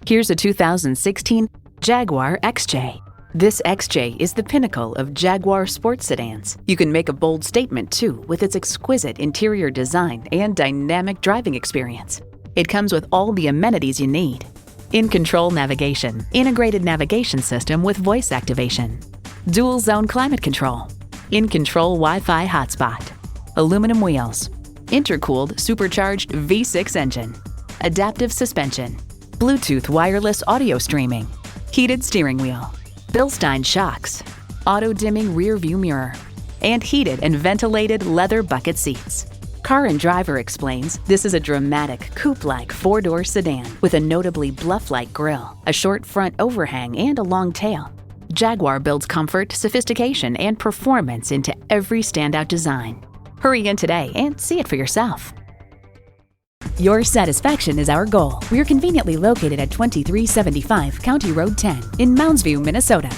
Here's a 2016 Jaguar XJ. This XJ is the pinnacle of Jaguar sports sedans. You can make a bold statement too with its exquisite interior design and dynamic driving experience. It comes with all the amenities you need. In-control navigation, integrated navigation system with voice activation, dual zone climate control, in-control Wi-Fi hotspot, aluminum wheels, intercooled supercharged V6 engine, adaptive suspension, Bluetooth wireless audio streaming, heated steering wheel, Bilstein shocks, auto-dimming rear view mirror, and heated and ventilated leather bucket seats. Car and Driver explains this is a dramatic, coupe-like four-door sedan with a notably bluff-like grille, a short front overhang, and a long tail. Jaguar builds comfort, sophistication, and performance into every standout design. Hurry in today and see it for yourself. Your satisfaction is our goal. We're conveniently located at 2375 County Road 10 in Mounds View, Minnesota.